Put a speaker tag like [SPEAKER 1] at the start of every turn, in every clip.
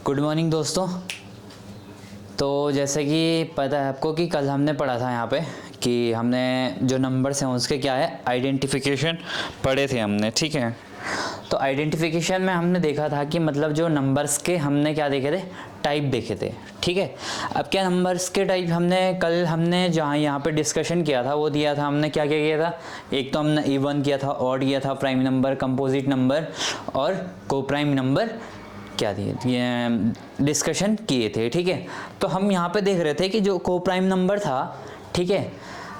[SPEAKER 1] Good morning दोस्तों। तो जैसे कि पता है आपको कि कल हमने पढ़ा था यहाँ पे कि हमने जो नंबर्स हैं उसके क्या है आइडेंटिफिकेशन पढ़े थे हमने, ठीक है। तो आइडेंटिफिकेशन में हमने देखा था कि मतलब जो नंबर्स के हमने क्या देखे थे, टाइप देखे थे, ठीक है। अब क्या नंबर्स के टाइप हमने जहाँ यहाँ पे डिस्कशन किया था वो दिया था हमने क्या क्या किया था। एक तो हमने इवन किया था, ऑड किया था, प्राइम नंबर, कंपोजिट नंबर और को प्राइम नंबर क्या दिए डिस्कशन किए थे, ठीक है। तो हम यहाँ पे देख रहे थे कि जो को प्राइम नंबर था, ठीक है।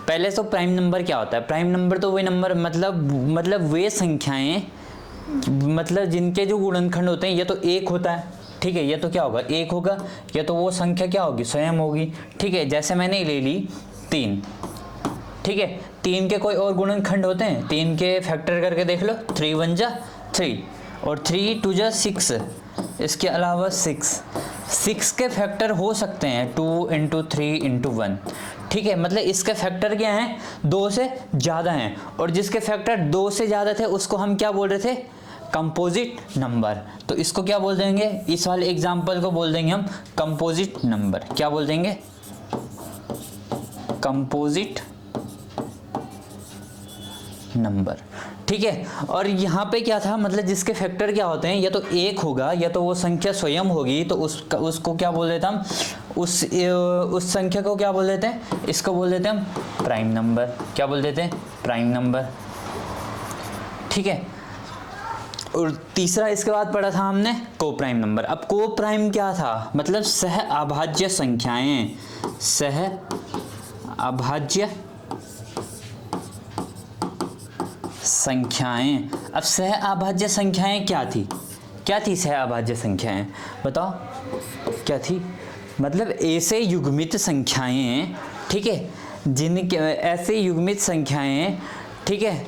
[SPEAKER 1] पहले तो प्राइम नंबर क्या होता है, प्राइम नंबर तो वही नंबर मतलब वे संख्याएं मतलब जिनके जो गुणनखंड होते हैं ये तो एक होता है, ठीक है। ये तो क्या होगा, एक होगा। या तो वो संख्या क्या होगी, स्वयं होगी, ठीक है। जैसे मैंने ले ली 3, ठीक है। 3 के कोई और गुणनखंड होते हैं, 3 के फैक्टर करके देख लो, 3 1 जा 3 और 3 2 जा 6, इसके अलावा 6 के फैक्टर हो सकते हैं 2 × 3 × 1, ठीक है। मतलब इसके फैक्टर क्या हैं, 2 से ज़्यादा हैं, और जिसके फैक्टर 2 से ज़्यादा थे उसको हम क्या बोल रहे थे, कंपोजिट नंबर। तो इसको क्या बोल देंगे, इस वाले एग्जाम्पल को बोल देंगे हम कंपोजिट नंबर। क्या बोल देंगे, कंपोजिट नंबर, ठीक है। और यहाँ पे क्या था, मतलब जिसके फैक्टर क्या होते हैं, या तो एक होगा या तो वो संख्या स्वयं होगी, तो उसको क्या बोल देते हम, उस संख्या को क्या बोल देते हैं, इसको बोल देते हैं हम प्राइम नंबर। क्या बोल देते हैं, प्राइम नंबर, ठीक है। और तीसरा इसके बाद पढ़ा था हमने को प्राइम नंबर। अब को प्राइम क्या था, मतलब सह अभाज्य संख्याएं, सह अभाज्य संख्याएं। अब सह अभाज्य संख्याएं क्या थी सह अभाज्य संख्याएं, बताओ क्या थी। मतलब ऐसे युग्मित संख्याएं, ठीक है, जिनके ऐसे युग्मित संख्याएं, ठीक है,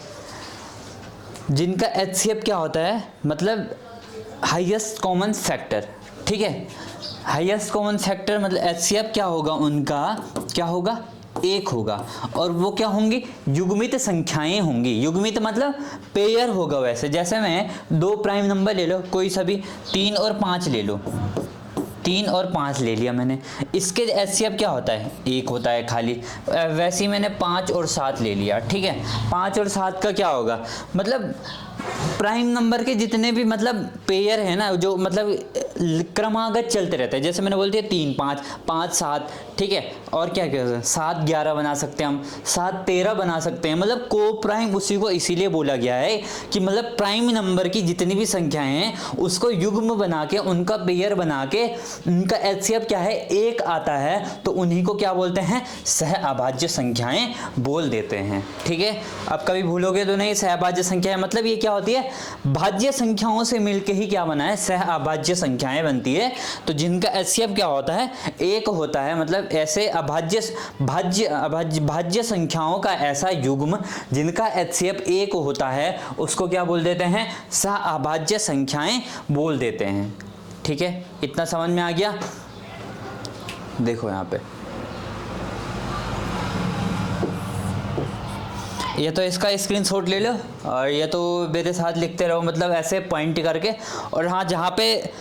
[SPEAKER 1] जिनका एचसीएफ क्या होता है, मतलब हाईएस्ट कॉमन फैक्टर, ठीक है। हाईएस्ट कॉमन फैक्टर मतलब एचसीएफ क्या होगा, उनका क्या होगा, एक होगा। और वो क्या होंगी, युग्मित संख्याएं होंगी। युग्मित मतलब पेयर होगा। वैसे जैसे मैं 2 प्राइम नंबर ले लो, कोई सभी 3 और 5 ले लो, 3 और 5 ले लिया मैंने, इसके एचसीएफ क्या होता है, एक होता है खाली। वैसे ही मैंने 5 और 7 ले लिया, ठीक है। 5 और 7 का क्या होगा, मतलब प्राइम नंबर के जितने भी मतलब पेयर है ना, जो मतलब क्रमागत चलते रहते हैं, जैसे मैंने बोल दिया 3 5 5 7, ठीक है। और क्या क्या 7 11 बना सकते हैं हम, 7 13 बना सकते हैं। मतलब को प्राइम उसी को इसीलिए बोला गया है कि मतलब प्राइम नंबर की जितनी भी संख्याएं हैं उसको युग्म बना के, उनका पेयर बना के, उनका एचसीएफ क्या है, एक आता है, तो उन्हीं को क्या बोलते हैं, सह अभाज्य संख्याएं बोल देते हैं, ठीक है। अब कभी भूलोगे तो नहीं, सह अभाज्य संख्याएं मतलब ये क्या होती है, भाज्य संख्याओं से मिलके ही क्या बना है, सह अभाज्य संख्याएं बनती है। तो जिनका एचसीएफ क्या होता है, एक होता है। मतलब ऐसे भाज्य संख्याओं का ऐसा युग्म जिनका एचसीएफ एक होता है उसको क्या बोल देते हैं, सह अभाज्य संख्याएं बोल देते हैं, ठीक है। इतना समझ में आ गया। देखो यहाँ पे ये तो इसका स्क्रीनशॉट ले लो और ये तो मेरे साथ लिखते रहो, मतलब ऐसे पॉइंट करके। और हाँ, जहाँ पे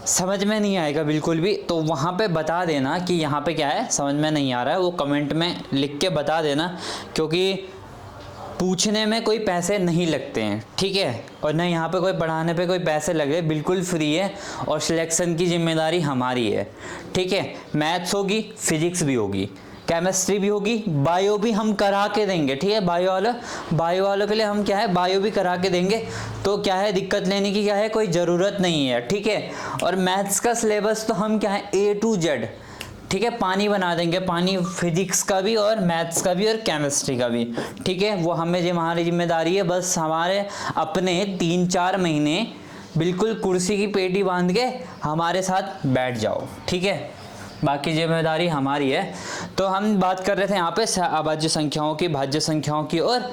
[SPEAKER 1] समझ में नहीं आएगा बिल्कुल भी तो वहाँ पे बता देना कि यहाँ पे क्या है, समझ में नहीं आ रहा है, वो कमेंट में लिख के बता देना, क्योंकि पूछने में कोई पैसे नहीं लगते हैं, ठीक है। और ना यहाँ पे कोई पढ़ाने पे कोई पैसे लगे, बिल्कुल फ्री है। और सिलेक्शन की जिम्मेदारी हमारी है, ठीक है। मैथ्स होगी, फिजिक्स भी होगी, केमिस्ट्री भी होगी, बायो भी हम करा के देंगे, ठीक है। बायो वालों के लिए हम क्या है, बायो भी करा के देंगे। तो क्या है, दिक्कत लेने की क्या है, कोई ज़रूरत नहीं है, ठीक है। और मैथ्स का सिलेबस तो हम क्या है, A to Z, ठीक है, पानी बना देंगे, पानी, फिजिक्स का भी और मैथ्स का भी और केमिस्ट्री का भी, ठीक है। वो हमारी जिम्मेदारी है। बस हमारे अपने 3-4 महीने बिल्कुल कुर्सी की पेटी बांध के हमारे साथ बैठ जाओ, ठीक है। बाकी जिम्मेदारी हमारी है। तो हम बात कर रहे थे यहाँ पे अभाज्य संख्याओं की, भाज्य संख्याओं की और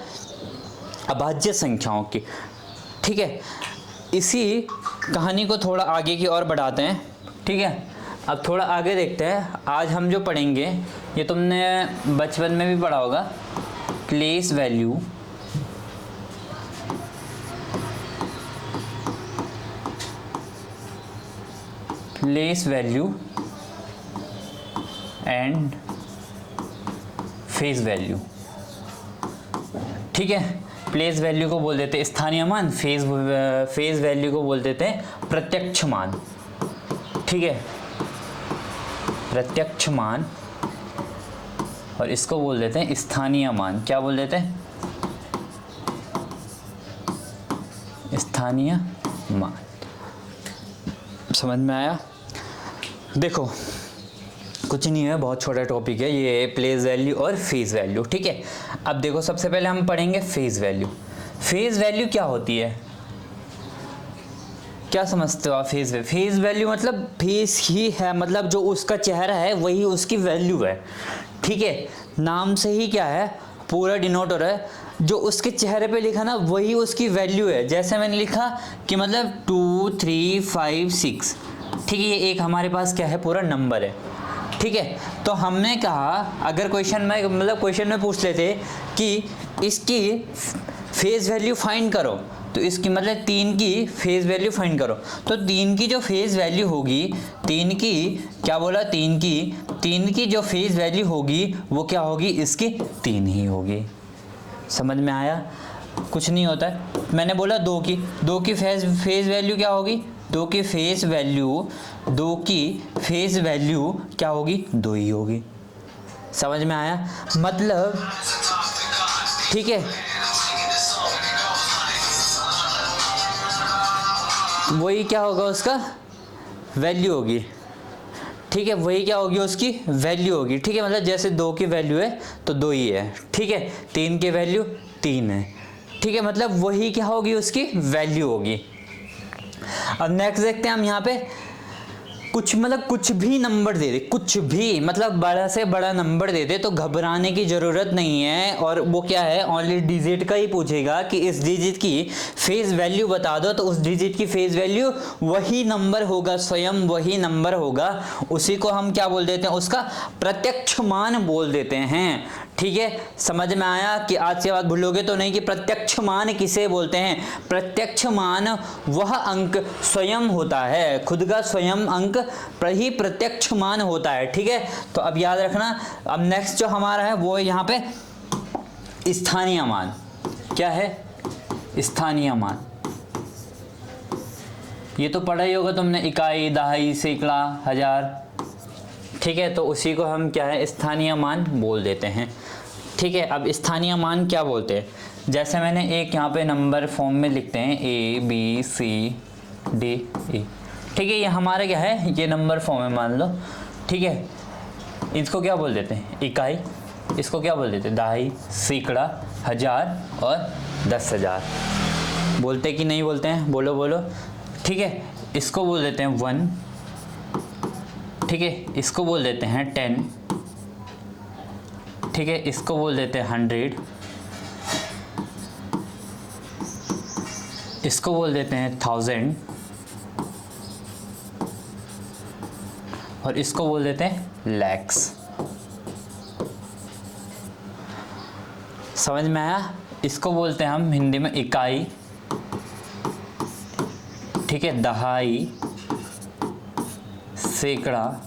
[SPEAKER 1] अभाज्य संख्याओं की, ठीक है। इसी कहानी को थोड़ा आगे की ओर बढ़ाते हैं, ठीक है। अब थोड़ा आगे देखते हैं। आज हम जो पढ़ेंगे ये तुमने बचपन में भी पढ़ा होगा, place value place value and face value. ठीक है, प्लेस वैल्यू को बोल देते हैं स्थानीय मान, फेस वैल्यू को बोल देते हैं प्रत्यक्ष मान। ठीक है, प्रत्यक्ष मान, और इसको बोल देते हैं स्थानीय मान। क्या बोल देते हैं? स्थानीय मान। समझ में आया? देखो कुछ नहीं है, बहुत छोटा टॉपिक है ये, प्लेस वैल्यू और फेस वैल्यू। ठीक है, अब देखो सबसे पहले हम पढ़ेंगे फेस वैल्यू। फेस वैल्यू क्या होती है? क्या समझते हो आप? फेस वैल्यू मतलब फेस ही है, मतलब जो उसका चेहरा है वही उसकी वैल्यू है। ठीक है, नाम से ही क्या है, पूरा डिनोट हो रहा है, जो उसके चेहरे पे लिखा ना वही उसकी वैल्यू है। जैसे मैंने लिखा कि मतलब 2 3 5 6। ठीक है, ये एक हमारे पास क्या है, पूरा नंबर है। ठीक है, तो हमने कहा अगर क्वेश्चन में पूछ लेते कि इसकी फेस वैल्यू फाइंड करो, तो इसकी मतलब 3 की फेस वैल्यू फाइंड करो, तो 3 की जो फेस वैल्यू होगी, 3 की क्या बोला, 3 की जो फेस वैल्यू होगी वो क्या होगी, इसकी 3 ही होगी। समझ में आया? कुछ नहीं होता है। मैंने बोला 2 की फेस वैल्यू क्या होगी, 2 की फेस वैल्यू क्या होगी, 2 ही होगी। समझ में आया? मतलब ठीक है, वही क्या होगा, उसका वैल्यू होगी। ठीक है, वही क्या होगी, उसकी वैल्यू होगी। ठीक है, मतलब जैसे 2 की वैल्यू है तो 2 ही है। ठीक है, 3 की वैल्यू 3 है। ठीक है, मतलब वही क्या होगी, उसकी वैल्यू होगी। अब नेक्स्ट देखते हैं हम यहाँ पे, कुछ भी नंबर दे दे, कुछ भी मतलब बड़ा से बड़ा नंबर दे दे तो घबराने की ज़रूरत नहीं है। और वो क्या है, ओनली डिजिट का ही पूछेगा कि इस डिजिट की फेस वैल्यू बता दो, तो उस डिजिट की फेस वैल्यू वही नंबर होगा, स्वयं वही नंबर होगा। उसी को हम क्या बोल देते हैं, उसका प्रत्यक्ष मान बोल देते हैं। ठीक है, समझ में आया कि आज के बाद भूलोगे तो नहीं कि प्रत्यक्ष मान किसे बोलते हैं। प्रत्यक्ष मान वह अंक स्वयं होता है, खुद का स्वयं अंक ही प्रत्यक्ष मान होता है। ठीक है, तो अब याद रखना। अब नेक्स्ट जो हमारा है वो यहाँ पे स्थानीय मान। क्या है? स्थानीय मान। ये तो पढ़ा ही होगा तुमने, इकाई, दहाई, सैकड़ा, हजार। ठीक है, तो उसी को हम क्या है, स्थानीय मान बोल देते हैं। ठीक है, अब स्थानीय मान क्या बोलते हैं, जैसे मैंने एक यहाँ पे नंबर फॉर्म में लिखते हैं ABCDE। ठीक है, ये हमारा क्या है, ये नंबर फॉर्म है मान लो। ठीक है, इसको क्या बोल देते हैं, इकाई। इसको क्या बोल देते हैं, दहाई, सैकड़ा, हजार और 10,000। बोलते कि नहीं बोलते हैं? बोलो। ठीक है, इसको बोल देते हैं 1। ठीक है, इसको बोल देते हैं 10। ठीक है, इसको बोल देते हैं 100। इसको बोल देते हैं 1000 और इसको बोल देते हैं लैक्स। समझ में आया? इसको बोलते हैं हम हिंदी में इकाई। ठीक है, दहाई, सैकड़ा,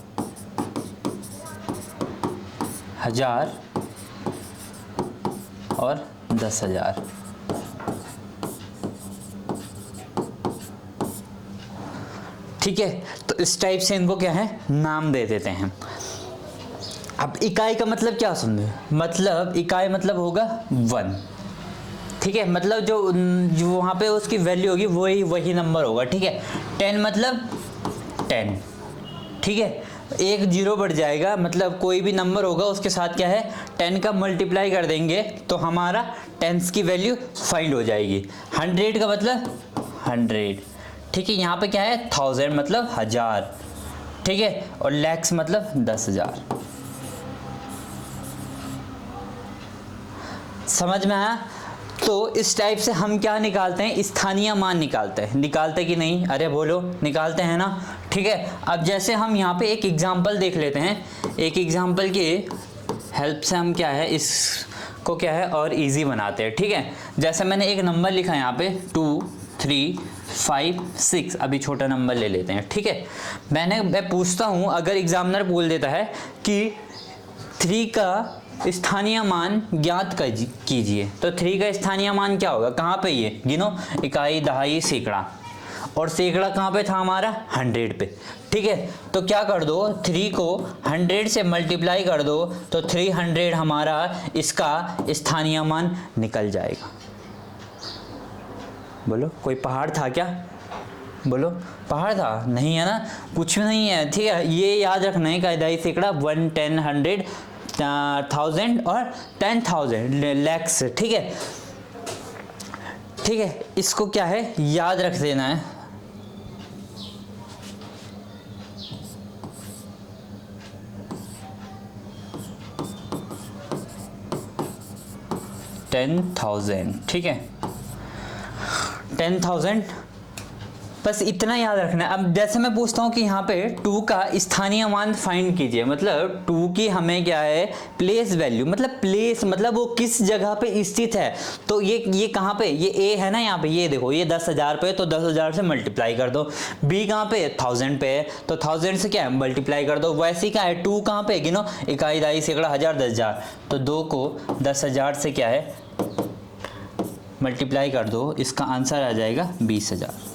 [SPEAKER 1] हजार और 10,000। ठीक है, तो इस टाइप से इनको क्या है, नाम दे देते हैं। अब इकाई का मतलब क्या समझे, मतलब इकाई मतलब होगा 1। ठीक है, मतलब जो वहाँ पे उसकी वैल्यू होगी वही नंबर होगा। ठीक है, 10 मतलब 10। ठीक है, एक जीरो बढ़ जाएगा, मतलब कोई भी नंबर होगा उसके साथ क्या है, 10 का मल्टीप्लाई कर देंगे तो हमारा टेंस की वैल्यू फाइंड हो जाएगी। 100 का मतलब 100। ठीक है, यहाँ पे क्या है, 1000 मतलब 1000। ठीक है, और लैक्स मतलब 10,000। समझ में आया? तो इस टाइप से हम क्या निकालते हैं, स्थानीय मान निकालते कि नहीं? अरे बोलो, निकालते हैं ना। ठीक है, अब जैसे हम यहाँ पे एक एग्जांपल देख लेते हैं। एक एग्जांपल की हेल्प से हम क्या है, इसको क्या है और इजी बनाते हैं। ठीक है, जैसे मैंने एक नंबर लिखा यहाँ पे 2 3 5 6, अभी छोटा नंबर ले लेते हैं, ठीक है। मैं पूछता हूँ, अगर एग्जामिनर बोल देता है कि 3 का स्थानीय मान ज्ञात कीजिए, तो 3 का स्थानीय मान क्या होगा, कहाँ पे ये गिनो, इकाई, दहाई, सैकड़ा, और सैकड़ा कहाँ पे था हमारा 100 पे, ठीक है। तो क्या कर दो, 3 को 100 से मल्टीप्लाई कर दो तो 300 हमारा इसका स्थानीय मान निकल जाएगा। बोलो कोई पहाड़ था क्या, बोलो पहाड़ था, नहीं है ना, कुछ नहीं है, ठीक है। ये याद रखना है, कायदाई सैकड़ा 1 10 100 1000 और 10,000 लैक्स, ठीक है, ठीक है। इसको क्या है याद रख देना है। $10,000, ठीक है, 10,000, बस इतना याद रखना है। अब जैसे मैं पूछता हूँ कि यहाँ पे 2 का स्थानीय मान फाइंड कीजिए, मतलब 2 की हमें क्या है प्लेस वैल्यू, मतलब प्लेस मतलब वो किस जगह पे स्थित है। तो ये कहाँ पे, ये ए है ना, यहाँ पे ये देखो, ये 10,000 पे, तो 10,000 से मल्टीप्लाई कर दो। बी कहाँ पे 1000 पे है, तो 1000 से क्या है मल्टीप्लाई कर दो। वैसे क्या है 2 कहाँ पे गिनो, इकाई, दहाई, सैकड़ा, हजार, 10,000, तो 2 को 10,000 से क्या है मल्टीप्लाई कर दो, इसका आंसर आ जाएगा 20,000।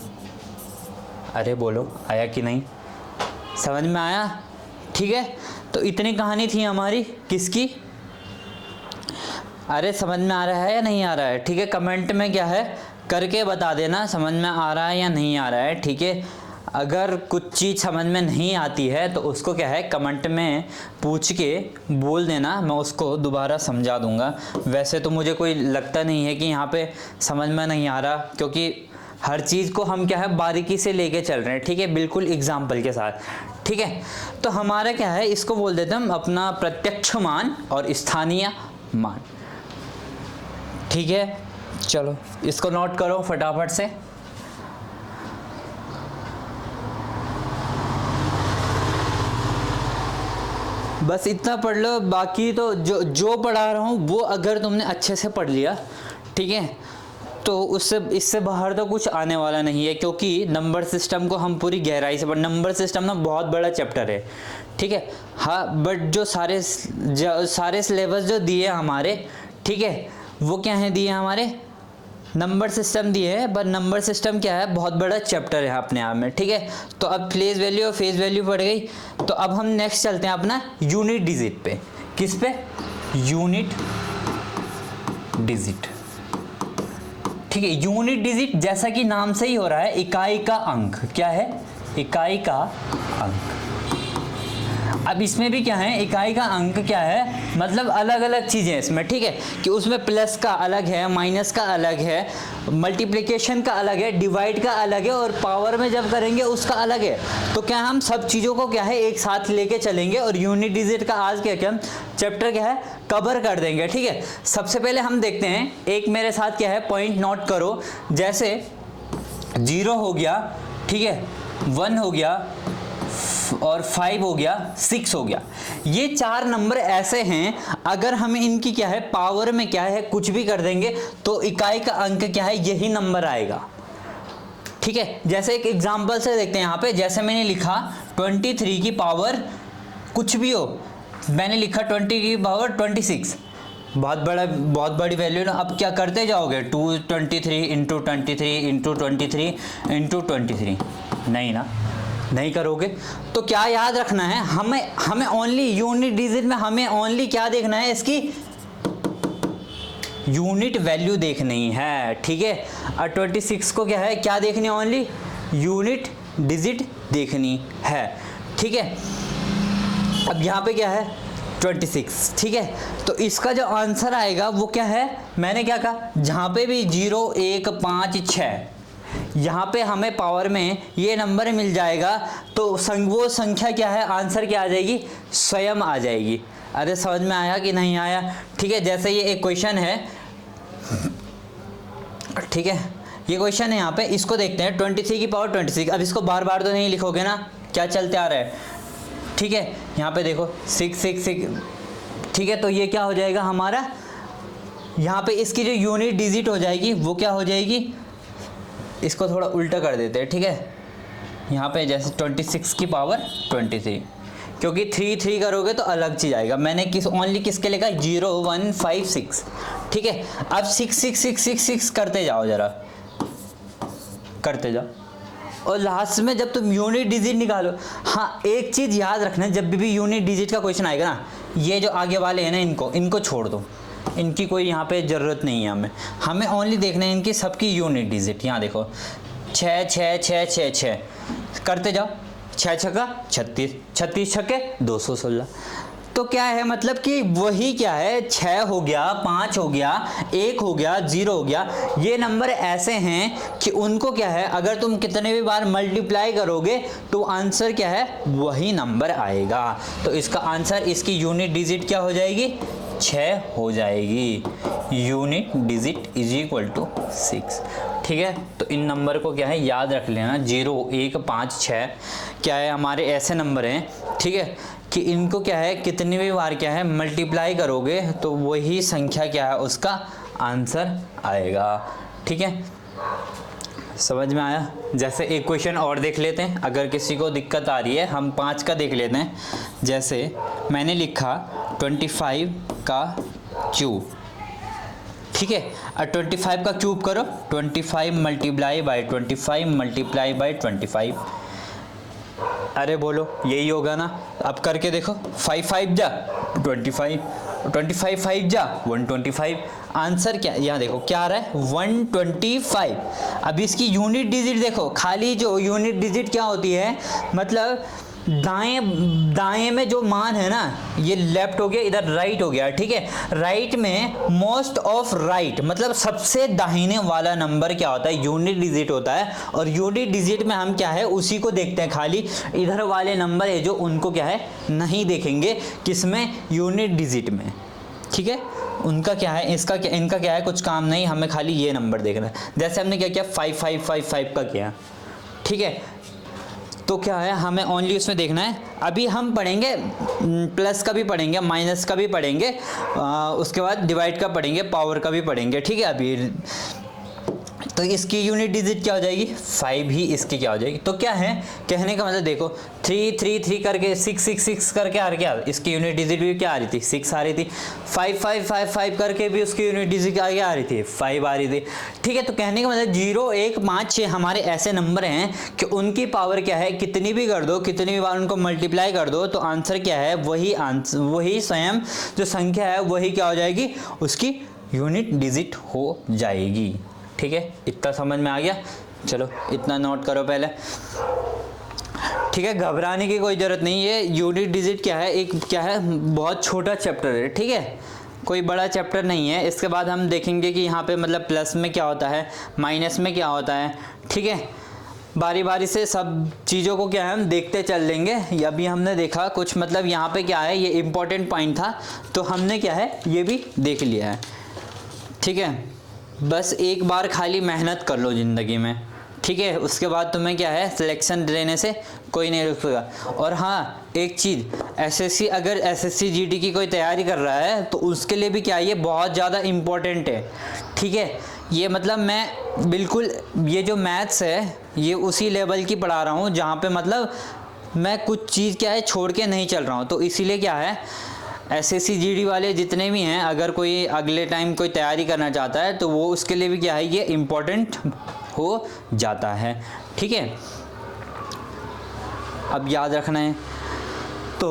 [SPEAKER 1] अरे बोलो आया कि नहीं, समझ में आया, ठीक है। तो इतनी कहानी थी हमारी किसकी, अरे समझ में आ रहा है या नहीं आ रहा है, ठीक है। कमेंट में क्या है करके बता देना समझ में आ रहा है या नहीं आ रहा है, ठीक है। अगर कुछ चीज़ समझ में नहीं आती है तो उसको क्या है कमेंट में पूछ के बोल देना, मैं उसको दोबारा समझा दूंगा। वैसे तो मुझे कोई लगता नहीं है कि यहाँ पे समझ में नहीं आ रहा, क्योंकि हर चीज़ को हम क्या है बारीकी से लेके चल रहे हैं, ठीक है, बिल्कुल एग्जाम्पल के साथ, ठीक है। तो हमारा क्या है, इसको बोल देते हैं हम अपना प्रत्यक्ष मान और स्थानीय मान, ठीक है। चलो इसको नोट करो फटाफट से। बस इतना पढ़ लो, बाकी तो जो पढ़ा रहा हूँ वो अगर तुमने अच्छे से पढ़ लिया, ठीक है, तो इससे बाहर तो कुछ आने वाला नहीं है, क्योंकि नंबर सिस्टम को हम पूरी गहराई से नंबर सिस्टम ना बहुत बड़ा चैप्टर है, ठीक है। हाँ, बट जो सारे सिलेबस जो दिए हमारे, ठीक है, वो क्या है दिए हमारे नंबर सिस्टम दिए है, पर नंबर सिस्टम क्या है बहुत बड़ा चैप्टर है अपने आप में, ठीक है। तो अब प्लेस वैल्यू और फेज वैल्यू पड़ गई, तो अब हम नेक्स्ट चलते हैं अपना यूनिट डिजिट पे। किस पे, यूनिट डिजिट, ठीक है। यूनिट डिजिट जैसा कि नाम से ही हो रहा है, इकाई का अंक, क्या है इकाई का अंक। अब इसमें भी क्या है इकाई का अंक क्या है, मतलब अलग अलग चीज़ें इसमें, ठीक है, कि उसमें प्लस का अलग है, माइनस का अलग है, मल्टीप्लिकेशन का अलग है, डिवाइड का अलग है, और पावर में जब करेंगे उसका अलग है। तो क्या हम सब चीज़ों को क्या है एक साथ लेके चलेंगे, और यूनिट डिजिट का आज क्या चैप्टर क्या है कवर कर देंगे, ठीक है। सबसे पहले हम देखते हैं, एक मेरे साथ क्या है पॉइंट नोट करो, जैसे 0 हो गया, ठीक है, 1 हो गया, और 5 हो गया, 6 हो गया। ये 4 नंबर ऐसे हैं, अगर हम इनकी क्या है पावर में क्या है कुछ भी कर देंगे तो इकाई का अंक क्या है यही नंबर आएगा, ठीक है। जैसे एक एग्जांपल से देखते हैं यहाँ पे, जैसे मैंने लिखा 23 की पावर कुछ भी हो, मैंने लिखा 20 की पावर 26, बहुत बड़ी वैल्यू ना। अब क्या करते जाओगे 223 इंटू 23 इंटू 23 इंटू 23, नहीं ना, नहीं करोगे। तो क्या याद रखना है, हमें ओनली यूनिट डिजिट में हमें ओनली क्या देखना है, इसकी यूनिट वैल्यू देखनी है, ठीक है। और 26 को क्या है क्या देखनी है, ओनली यूनिट डिजिट देखनी है, ठीक है। अब यहाँ पे क्या है 26, ठीक है। तो इसका जो आंसर आएगा वो क्या है, मैंने क्या कहा, जहाँ पे भी 0 1 5 6 यहाँ पे हमें पावर में ये नंबर मिल जाएगा, तो वो संख्या क्या है आंसर क्या आ जाएगी, स्वयं आ जाएगी। अरे समझ में आया कि नहीं आया, ठीक है। जैसे ये एक क्वेश्चन है, ठीक है, ये क्वेश्चन है यहाँ पे, इसको देखते हैं 23 की पावर 26। अब इसको बार बार तो नहीं लिखोगे ना, क्या चलते आ रहा है, ठीक है। यहाँ पे देखो 6 6 6, ठीक है। तो ये क्या हो जाएगा हमारा, यहाँ पे इसकी जो यूनिट डिजिट हो जाएगी वो क्या हो जाएगी इसको थोड़ा उल्टा कर देते हैं, ठीक है। यहाँ पे जैसे 26 की पावर 23, क्योंकि 3 3 करोगे तो अलग चीज़ आएगा। मैंने ओनली किसके लिखा 0 1 5 6, ठीक है। अब 6 6 6 6 6 करते जाओ, जरा करते जाओ, और लास्ट में जब तुम यूनिट डिजिट निकालो, हाँ एक चीज़ याद रखना, जब भी यूनिट डिजिट का क्वेश्चन आएगा ना, ये जो आगे वाले हैं ना, इनको छोड़ दो, इनकी कोई यहाँ पे ज़रूरत नहीं है। हमें ओनली देखना है इनकी सबकी यूनिट डिजिट। यहाँ देखो 6 6 6 6 6 करते जाओ, 6 छक्का 36, 36 छक्के 216। तो क्या है मतलब कि वही क्या है, 6 हो गया, 5 हो गया, 1 हो गया, 0 हो गया, ये नंबर ऐसे हैं कि उनको क्या है, अगर तुम कितने भी बार मल्टीप्लाई करोगे तो आंसर क्या है, वही नंबर आएगा। तो इसका आंसर, इसकी यूनिट डिजिट क्या हो जाएगी, 6 हो जाएगी। Unit digit is equal to 6, ठीक है। तो इन नंबर को क्या है याद रख लेना, 0 1 5 6 क्या है, हमारे ऐसे नंबर हैं, ठीक है, कि इनको क्या है कितनी भी बार क्या है मल्टीप्लाई करोगे तो वही संख्या क्या है, उसका आंसर आएगा, ठीक है। समझ में आया। जैसे एक क्वेश्चन और देख लेते हैं, अगर किसी को दिक्कत आ रही है, हम 5 का देख लेते हैं। जैसे मैंने लिखा 25 का क्यूब, ठीक है। और 25 का क्यूब करो, 25 मल्टीप्लाई बाई 25 मल्टीप्लाई बाई 25, अरे बोलो यही होगा ना। अब करके देखो, 5 5 जा 25, 25 5 जा 125, आंसर क्या, यहाँ देखो क्या आ रहा है 125। अब इसकी यूनिट डिजिट देखो, खाली जो यूनिट डिजिट क्या होती है, मतलब दाएं में जो मान है ना, ये लेफ्ट हो गया, इधर राइट हो गया, ठीक है। राइट में मोस्ट ऑफ राइट मतलब सबसे दाहिने वाला नंबर क्या होता है, यूनिट डिजिट होता है। और यूनिट डिजिट में हम क्या है उसी को देखते हैं, खाली इधर वाले नंबर है जो उनको क्या है नहीं देखेंगे, किसमें, यूनिट डिजिट में, ठीक है। उनका क्या है, इनका क्या है कुछ काम नहीं, हमें खाली ये नंबर देखना है। जैसे हमने क्या किया 5 5 5 5 का किया, ठीक है। तो क्या है, हमें ओनली उसमें देखना है। अभी हम पढ़ेंगे प्लस का भी पढ़ेंगे, माइनस का भी पढ़ेंगे, उसके बाद डिवाइड का पढ़ेंगे, पावर का भी पढ़ेंगे, ठीक है। अभी तो इसकी यूनिट डिजिट क्या हो जाएगी, 5 ही इसकी क्या हो जाएगी। तो क्या है कहने का मतलब, देखो 3 3 3 करके 6 6 6 करके आ गया, इसकी यूनिट डिजिट भी क्या आ रही थी, 6 आ रही थी। 5 5 5 5 करके भी उसकी यूनिट डिजिट क्या आ रही थी, 5 आ रही थी, ठीक है। तो कहने का मतलब 0 1 5 6 हमारे ऐसे नंबर हैं कि उनकी पावर क्या है, कितनी भी कर दो, कितनी भी बार उनको मल्टीप्लाई कर दो तो आंसर क्या है, वही आंसर, वही स्वयं जो संख्या है वही क्या हो जाएगी, उसकी यूनिट डिजिट हो जाएगी, ठीक है। इतना समझ में आ गया, चलो इतना नोट करो पहले, ठीक है। घबराने की कोई ज़रूरत नहीं है। यूनिट डिजिट क्या है, एक क्या है बहुत छोटा चैप्टर है, ठीक है, कोई बड़ा चैप्टर नहीं है। इसके बाद हम देखेंगे कि यहाँ पे मतलब प्लस में क्या होता है, माइनस में क्या होता है, ठीक है। बारी बारी से सब चीज़ों को क्या है हम देखते चल लेंगे। अभी हमने देखा कुछ मतलब यहाँ पे क्या है, ये इम्पोर्टेंट पॉइंट था तो हमने क्या है ये भी देख लिया है, ठीक है। बस एक बार खाली मेहनत कर लो ज़िंदगी में, ठीक है। उसके बाद तुम्हें क्या है सिलेक्शन देने से कोई नहीं रुकेगा। और हाँ एक चीज़, एसएससी अगर एसएससी जीडी की कोई तैयारी कर रहा है तो उसके लिए भी क्या ये बहुत ज़्यादा इम्पोर्टेंट है, ठीक है। ये मतलब मैं बिल्कुल ये जो मैथ्स है ये उसी लेवल की पढ़ा रहा हूँ जहाँ पे मतलब मैं कुछ चीज़ क्या है छोड़ के नहीं चल रहा हूँ। तो इसीलिए क्या है एसएससी जीडी वाले जितने भी हैं, अगर कोई अगले टाइम कोई तैयारी करना चाहता है तो वो उसके लिए भी क्या है ये इम्पोर्टेंट हो जाता है, ठीक है। अब याद रखना है। तो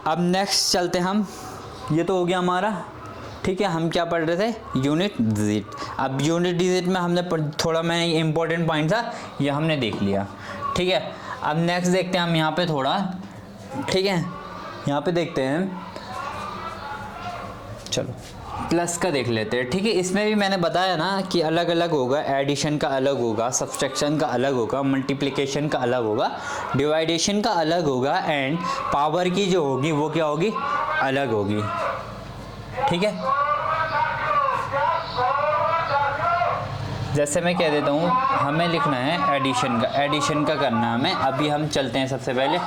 [SPEAKER 1] अब नेक्स्ट चलते हम, ये तो हो गया हमारा, ठीक है। हम क्या पढ़ रहे थे, यूनिट डिजिट। अब यूनिट डिजिट में हमने थोड़ा, मैं इम्पोर्टेंट पॉइंट था ये हमने देख लिया, ठीक है। अब नेक्स्ट देखते हैं हम यहाँ पे थोड़ा, ठीक है। यहाँ पे देखते हैं, चलो प्लस का देख लेते हैं, ठीक है। इसमें भी मैंने बताया ना कि अलग अलग होगा, एडिशन का अलग होगा, सब्सट्रैक्शन का अलग होगा, मल्टीप्लिकेशन का अलग होगा, डिवाइडेशन का अलग होगा, एंड पावर की जो होगी वो क्या होगी, अलग होगी, ठीक है। जैसे मैं कह देता हूँ हमें लिखना है एडिशन का करना है हमें। अभी हम चलते हैं सबसे पहले,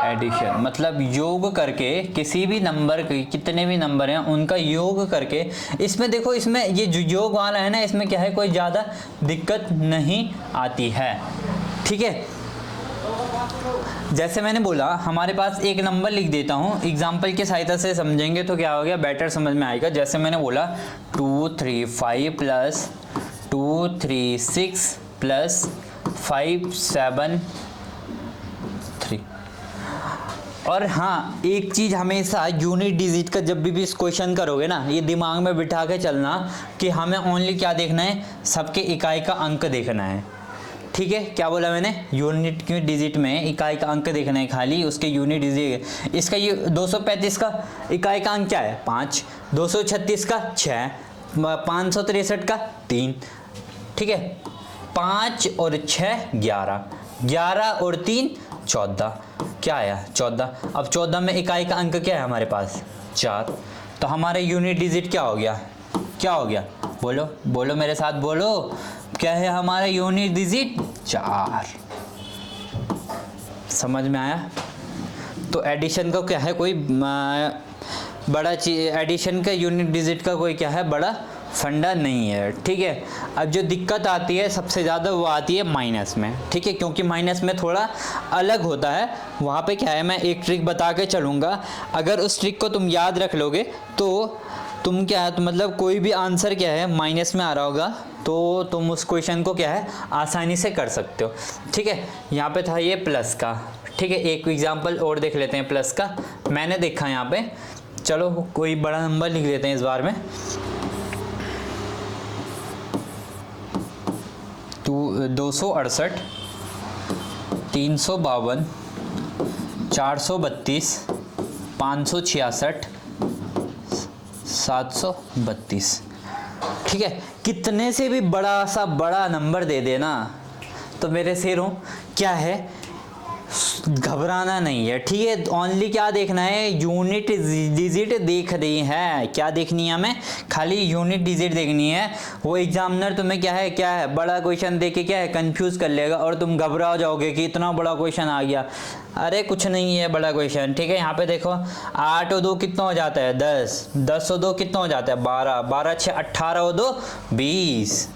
[SPEAKER 1] एडिशन मतलब योग करके किसी भी नंबर के, कितने भी नंबर हैं उनका योग करके, इसमें देखो इसमें ये जो योग वाला है ना, इसमें क्या है, कोई ज़्यादा दिक्कत नहीं आती है। ठीक है, जैसे मैंने बोला हमारे पास एक नंबर लिख देता हूँ, एग्जाम्पल की सहायता से समझेंगे तो क्या हो गया, बेटर समझ में आएगा। जैसे मैंने बोला 235 प्लस 236 प्लस 573। और हाँ, एक चीज़ हमेशा यूनिट डिजिट का जब भी इस क्वेश्चन करोगे ना, ये दिमाग में बिठा के चलना कि हमें ओनली क्या देखना है, सबके इकाई का अंक देखना है। ठीक है, क्या बोला मैंने, यूनिट की डिजिट में इकाई का अंक देखना है खाली, उसके यूनिट डिजिट। इसका ये 235 का इकाई का अंक क्या है 5, 236 का 6, 563 का 3। ठीक है, 5 और 6 11, 11 और 3 14, क्या आया 14। अब 14 में इकाई का अंक क्या है हमारे पास 4, तो हमारा यूनिट डिजिट क्या हो गया, क्या हो गया, बोलो बोलो मेरे साथ बोलो, क्या है हमारा यूनिट डिजिट 4। समझ में आया। तो एडिशन का क्या है, कोई बड़ा चीज, एडिशन का यूनिट डिजिट का कोई क्या है बड़ा फंडा नहीं है। ठीक है, अब जो दिक्कत आती है सबसे ज़्यादा वो आती है माइनस में। ठीक है, क्योंकि माइनस में थोड़ा अलग होता है, वहाँ पे क्या है, मैं एक ट्रिक बता के चलूँगा, अगर उस ट्रिक को तुम याद रख लोगे तो तुम क्या है, तो मतलब कोई भी आंसर क्या है माइनस में आ रहा होगा तो तुम उस क्वेश्चन को क्या है आसानी से कर सकते हो। ठीक है, यहाँ पे था ये प्लस का। ठीक है, एक एग्जांपल और देख लेते हैं प्लस का, मैंने देखा यहाँ पे, चलो कोई बड़ा नंबर लिख लेते हैं इस बार में। 268, 352, 432, 566, 732। ठीक है, कितने से भी बड़ा सा बड़ा नंबर दे देना तो मेरे शेरों क्या है, घबराना नहीं है। ठीक है, ओनली क्या देखना है, यूनिट डिजिट देख रही है, क्या देखनी है हमें, खाली यूनिट डिजिट देखनी है। वो एग्जामिनर तुम्हें क्या है बड़ा क्वेश्चन दे के क्या है कंफ्यूज कर लेगा और तुम घबरा जाओगे कि इतना बड़ा क्वेश्चन आ गया। अरे कुछ नहीं है बड़ा क्वेश्चन। ठीक है, यहाँ पे देखो 8 और 2 कितना हो जाता है 10, 10 और 2 कितना हो जाता है 12, 12 6 18 और 2 20,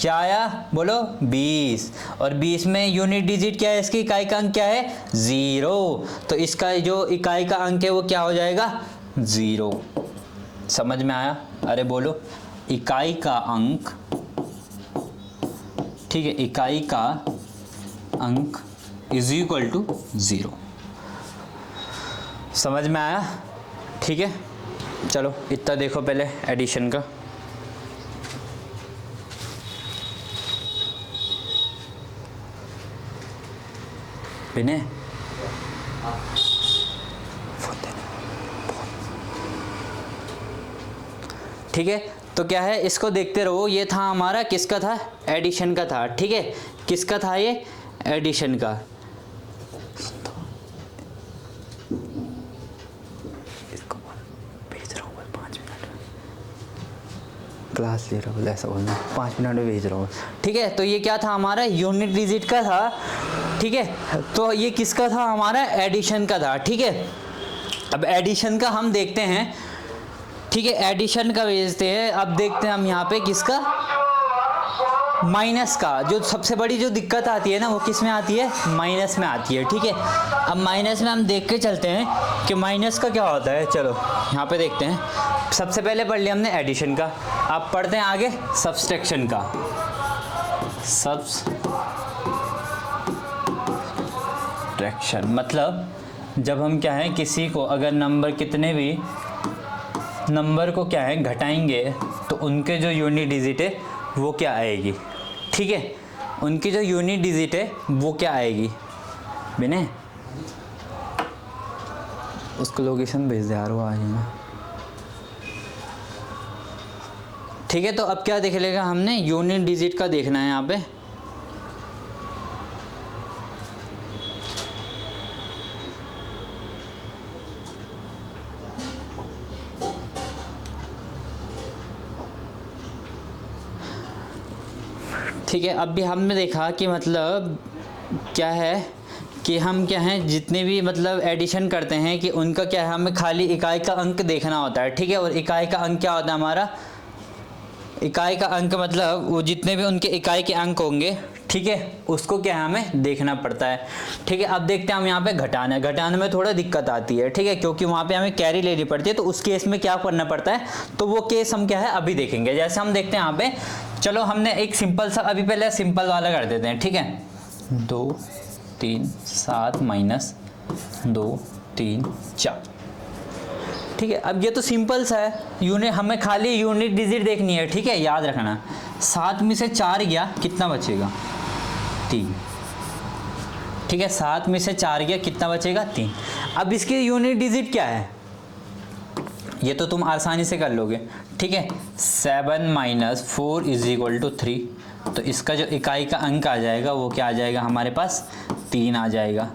[SPEAKER 1] क्या आया बोलो 20। और 20 में यूनिट डिजिट क्या है, इसकी इकाई का अंक क्या है 0, तो इसका जो इकाई का अंक है वो क्या हो जाएगा 0। समझ में आया। अरे बोलो इकाई का अंक, ठीक है, इकाई का अंक इज इक्वल टू 0। समझ में आया। ठीक है, चलो इतना देखो पहले एडिशन का। विनय ठीक है, तो क्या है इसको देखते रहो। ये था हमारा किसका था, एडिशन का था। ठीक है, किसका था ये, एडिशन का। इसको भेज रहा हूँ 5 मिनट, क्लास ले रहा हूँ, ऐसा बोलना 5 मिनट में भेज रहा हूँ। ठीक है, तो ये क्या था हमारा यूनिट डिजिट का था। ठीक है, तो ये किसका था हमारा, एडिशन का था। ठीक है, अब एडिशन का हम देखते हैं। ठीक है, एडिशन का भेजते हैं। अब देखते हैं हम यहाँ पे किसका, माइनस का। जो सबसे बड़ी जो दिक्कत आती है ना वो किस में आती है, माइनस में आती है। ठीक है, अब माइनस में हम देख के चलते हैं कि माइनस का क्या होता है। चलो यहाँ पे देखते हैं। सबसे पहले पढ़ लिया हमने एडिशन का, अब पढ़ते हैं आगे सब्सट्रैक्शन का। सब्सट्रैक्शन मतलब जब हम क्या है किसी को अगर नंबर, कितने भी नंबर को क्या है घटाएंगे तो उनके जो यूनिट डिजिट है वो क्या आएगी। ठीक है, उनकी जो यूनिट डिजिट है वो क्या आएगी। बिने उसको लोकेशन भेज दे यार, वो आ जाएगा। ठीक है, तो अब क्या देख लेगा हमने, यूनिट डिजिट का देखना है यहाँ पे। ठीक है, अब भी हमने देखा कि मतलब क्या है कि हम क्या है जितने भी मतलब एडिशन करते हैं कि उनका क्या है हमें खाली इकाई का अंक देखना होता है, ठीक है। और इकाई का अंक क्या होता है हमारा, इकाई का अंक मतलब वो जितने भी उनके इकाई के अंक होंगे, ठीक है, उसको क्या है हमें देखना पड़ता है, ठीक है। अब देखते हैं हम यहाँ पे घटाने में थोड़ा दिक्कत आती है, ठीक है, क्योंकि वहाँ पे हमें कैरी लेनी पड़ती है, तो उस केस में क्या करना पड़ता है, तो वो केस हम क्या है अभी देखेंगे। जैसे हम देखते हैं यहाँ पे, चलो हमने एक सिंपल सा अभी पहले सिंपल वाला कर देते हैं, ठीक है। 2 3 7 माइनस 2 3 4, ठीक है। अब ये तो सिंपल सा है, यूनिट हमें खाली यूनिट डिजिट देखनी है, ठीक है, याद रखना। 7 में से 4 गया, कितना बचेगा 3, ठीक है। 7 में से 4 गया, कितना बचेगा 3। अब इसकी यूनिट डिजिट क्या है, ये तो तुम आसानी से कर लोगे, ठीक है। 7 माइनस 4 इज इक्वल टू 3, तो इसका जो इकाई का अंक आ जाएगा वो क्या आ जाएगा हमारे पास 3 आ जाएगा,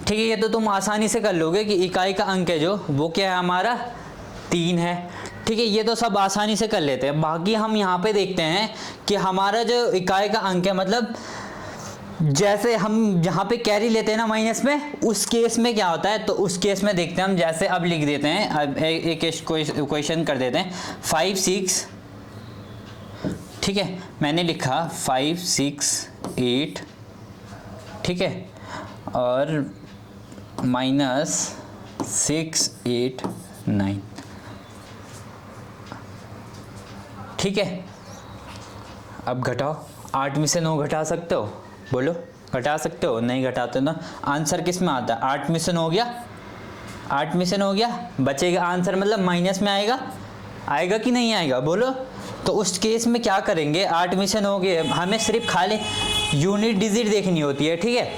[SPEAKER 1] ठीक है। ये तो तुम आसानी से कर लोगे कि इकाई का अंक है जो वो क्या है हमारा 3 है, ठीक है। ये तो सब आसानी से कर लेते हैं। बाकी हम यहाँ पे देखते हैं कि हमारा जो इकाई का अंक है, मतलब जैसे हम यहाँ पे कैरी लेते हैं ना माइनस में, उस केस में क्या होता है, तो उस केस में देखते हैं हम। जैसे अब लिख देते हैं, अब एक इक्वेशन कर देते हैं 5 6, ठीक है। मैंने लिखा 5 6 8, ठीक है, और माइनस 6 8 9, ठीक है। अब घटाओ, 8 में से 9 घटा सकते हो, बोलो घटा सकते हो, नहीं घटाते ना आंसर किस में आता है, 8 में से 9 गया, 8 में से 9 गया, बचेगा आंसर मतलब माइनस में आएगा, आएगा कि नहीं आएगा बोलो। तो उस केस में क्या करेंगे, 8 में से 9 गए, हमें सिर्फ खाली यूनिट डिजिट देखनी होती है, ठीक है।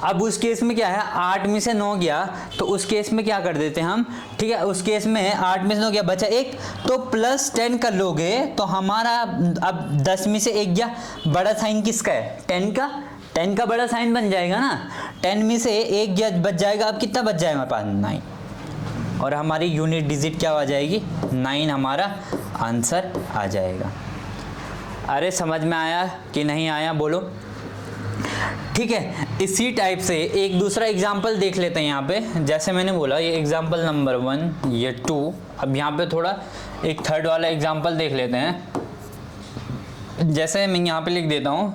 [SPEAKER 1] अब उस केस में क्या है, 8 में से 9 गया, तो उस केस में क्या कर देते हैं हम, ठीक है। उस केस में 8 में से 9 गया, बचा 1, तो प्लस 10 कर लोगे तो हमारा अब 10 में से 1 गया, बड़ा साइन किसका है 10 का बड़ा साइन बन जाएगा ना। 10 में से 1 गया बच जाएगा, अब कितना बच जाएगा हमारे पास 9, और हमारी यूनिट डिजिट क्या आ जाएगी 9, हमारा आंसर आ जाएगा। अरे समझ में आया कि नहीं आया बोलो, ठीक है। इसी टाइप से एक दूसरा एग्जाम्पल देख लेते हैं यहाँ पे। जैसे मैंने बोला ये एग्जाम्पल नंबर 1, ये 2, अब यहाँ पे थोड़ा एक थर्ड वाला एग्जाम्पल देख लेते हैं। जैसे मैं यहाँ पे लिख देता हूँ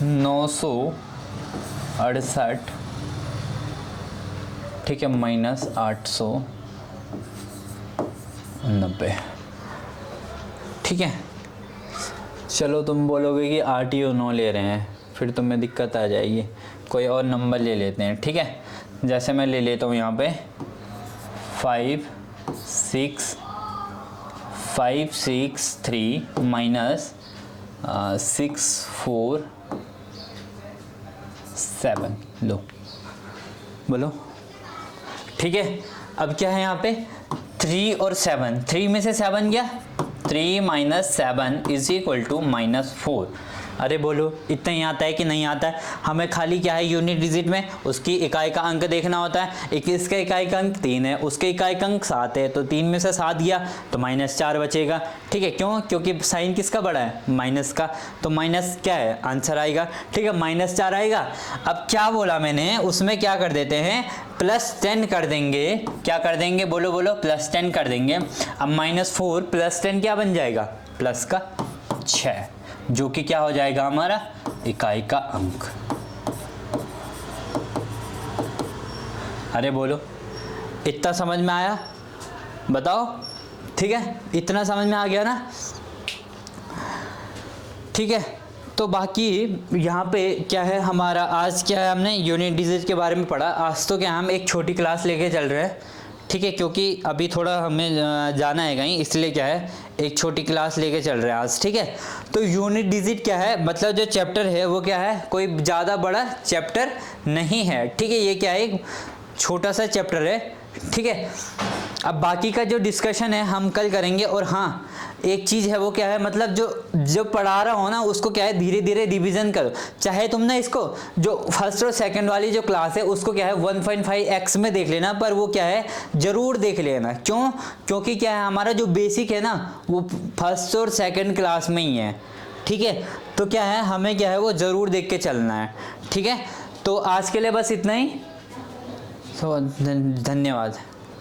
[SPEAKER 1] 968, ठीक है, माइनस 890, ठीक है। चलो तुम बोलोगे कि RTO 9 ले रहे हैं, फिर तुम्हें दिक्कत आ जाएगी, कोई और नंबर ले लेते हैं, ठीक है। जैसे मैं ले लेता हूँ यहाँ पे 5 6 3 माइनस 6 4 7, लो बोलो, ठीक है। अब क्या है यहाँ पे 3 और 7, 3 में से 7 गया, 3 minus 7 is equal to minus 4। अरे बोलो इतना ही आता है कि नहीं आता है, हमें खाली क्या है यूनिट डिजिट में उसकी इकाई का अंक देखना होता है। इसका इकाई का अंक 3 है, उसके इकाई का अंक 7 है, तो 3 में से 7 गया तो -4 बचेगा, ठीक है। क्यों, क्योंकि साइन किसका बड़ा है माइनस का, तो माइनस क्या है आंसर आएगा, ठीक है, -4 आएगा। अब क्या बोला मैंने, उसमें क्या कर देते हैं +10 कर देंगे, क्या कर देंगे बोलो बोलो, +10 कर देंगे। अब -4 + 10 क्या बन जाएगा, प्लस का 6, जो कि क्या हो जाएगा हमारा इकाई का अंक। अरे बोलो इतना समझ में आया, बताओ, ठीक है, इतना समझ में आ गया ना, ठीक है। तो बाकी यहाँ पे क्या है हमारा, आज क्या है हमने यूनिट डिजिट के बारे में पढ़ा। आज तो क्या हम एक छोटी क्लास लेके चल रहे हैं, ठीक है, क्योंकि अभी थोड़ा हमें जाना है कहीं, इसलिए क्या है एक छोटी क्लास लेके चल रहे हैं आज, ठीक है। तो यूनिट डिजिट क्या है, मतलब जो चैप्टर है वो क्या है, कोई ज़्यादा बड़ा चैप्टर नहीं है, ठीक है। ये क्या है एक छोटा सा चैप्टर है, ठीक है। अब बाकी का जो डिस्कशन है हम कल करेंगे। और हाँ एक चीज़ है वो क्या है, मतलब जो पढ़ा रहा हो ना उसको क्या है धीरे धीरे रिवीजन करो। चाहे तुम ना इसको जो फर्स्ट और सेकंड वाली जो क्लास है उसको क्या है 1.5x में देख लेना, पर वो क्या है ज़रूर देख लेना। क्योंकि क्या है हमारा जो बेसिक है ना वो फर्स्ट और सेकंड क्लास में ही है, ठीक है। तो क्या है, हमें क्या है वो ज़रूर देख के चलना है, ठीक है। तो आज के लिए बस इतना ही। तो धन्यवाद।